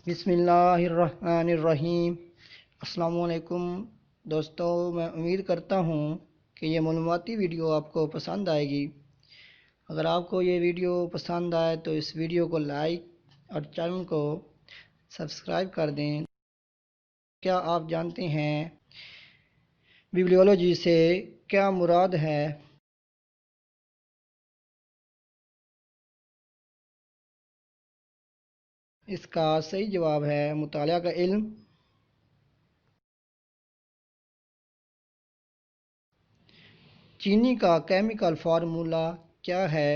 بسم اللہ الرحمن الرحیم۔ السلام علیکم دوستو، میں امید کرتا ہوں کہ یہ معلوماتی ویڈیو آپ کو پسند آئے گی۔ اگر آپ کو یہ ویڈیو پسند آئے تو اس ویڈیو کو لائک اور چینل کو سبسکرائب کر دیں۔ کیا آپ جانتے ہیں بیبلیولوجی سے کیا مراد ہے؟ اس کا صحیح جواب ہے مطالعہ کا علم۔ چینی کا کیمیکل فارمولہ کیا ہے؟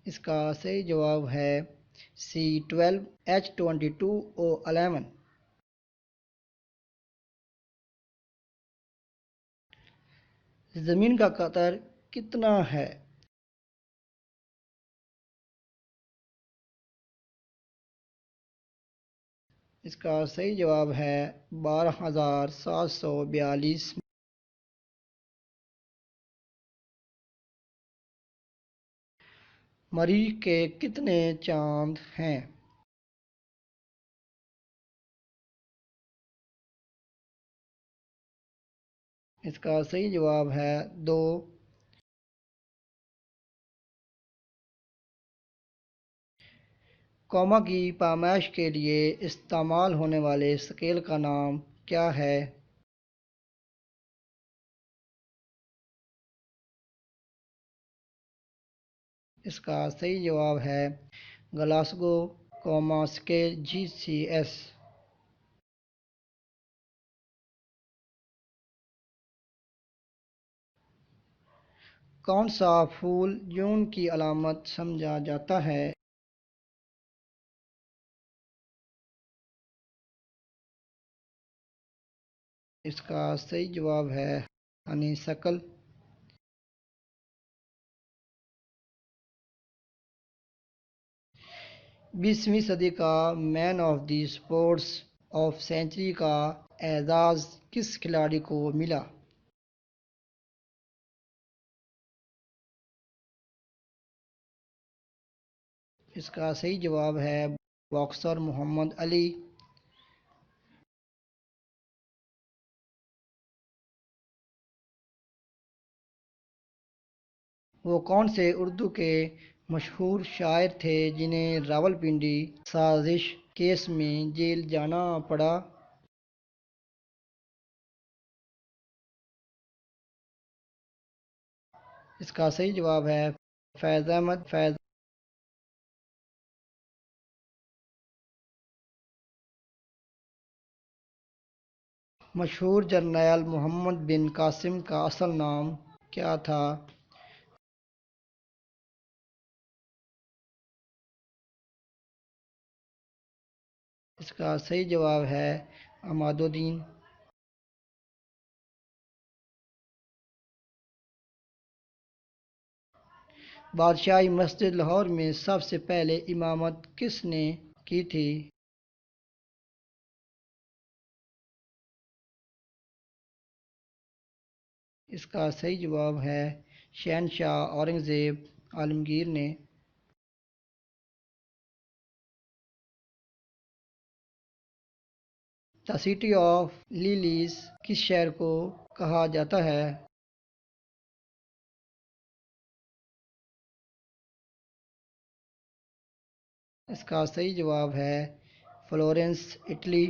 اس کا صحیح جواب ہے C12H22O11۔ زمین کا قطر کتنا ہے؟ اس کا صحیح جواب ہے 12,742۔ مریخ کے کتنے چاند ہیں؟ اس کا صحیح جواب ہے 2۔ کوما کی پیمائش کے لیے استعمال ہونے والے اسکیل کا نام کیا ہے؟ اس کا صحیح جواب ہے گلاسگو کوما اسکیل GCS۔ کون سا پھول جون کی علامت سمجھا جاتا ہے؟ اس کا صحیح جواب ہے ہنی سکل۔ 20ویں صدی کا man of the sports of century کا اعزاز کس کھلاڑی کو ملا؟ اس کا صحیح جواب ہے باکسر محمد علی۔ وہ کون سے اردو کے مشہور شاعر تھے جنہیں راولپنڈی سازش کیس میں جیل جانا پڑا؟ اس کا صحیح جواب ہے فیض احمد فیض۔ مشہور جرنیل محمد بن قاسم کا اصل نام کیا تھا؟ اس کا صحیح جواب ہے عماد الدین۔ بادشاہی مسجد لاہور میں سب سے پہلے امامت کس نے کی تھی؟ اس کا صحیح جواب ہے شہنشاہ اورنگزیب عالمگیر نے۔ دی سٹی آف لیلیز کس شہر کو کہا جاتا ہے؟ اس کا صحیح جواب ہے فلورنس اٹلی۔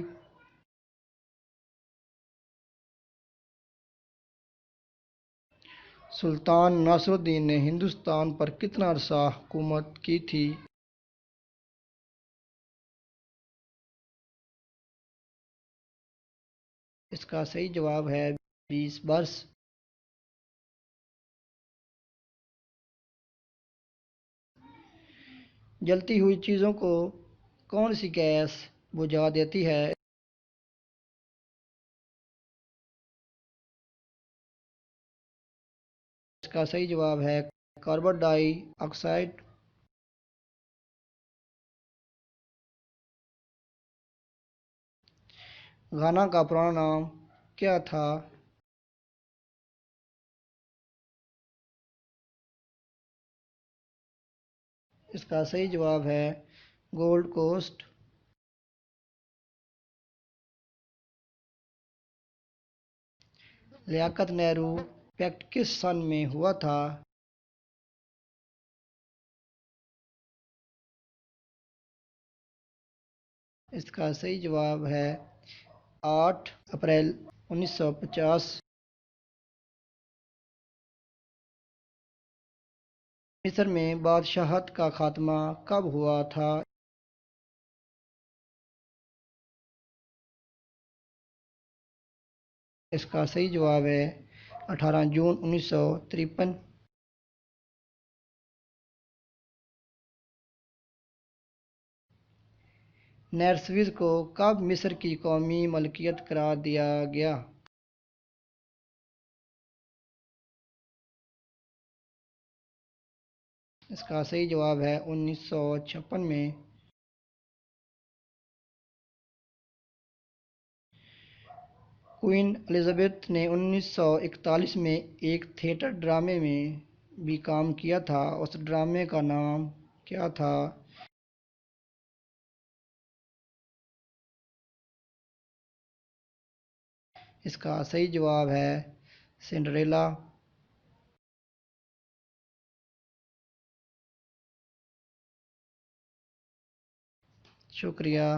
سلطان ناصر الدین نے ہندوستان پر کتنا عرصہ حکومت کی تھی؟ اس کا صحیح جواب ہے 20 برس۔ جلتی ہوئی چیزوں کو کون سی گیس بجھا دیتی ہے؟ اس کا صحیح جواب ہے کاربن ڈائی آکسائڈ۔ گھانا کا پرانا نام کیا تھا؟ اس کا صحیح جواب ہے گولڈ کوسٹ۔ لیاقت نہرو پیکٹ کس سن میں ہوا تھا؟ اس کا صحیح جواب ہے 8 اپریل 1950۔ مصر میں بادشاہت کا خاتمہ کب ہوا تھا؟ اس کا صحیح جواب ہے 18 جون 1953۔ نہر سویز کو کب مصر کی قومی ملکیت قرار دیا گیا؟ اس کا صحیح جواب ہے 1956 میں۔ کوئین الزبیتھ نے 1941 میں ایک تھیٹر ڈرامے میں بھی کام کیا تھا، اس ڈرامے کا نام کیا تھا؟ اس کا صحیح جواب ہے سنڈریلا۔ شکریہ۔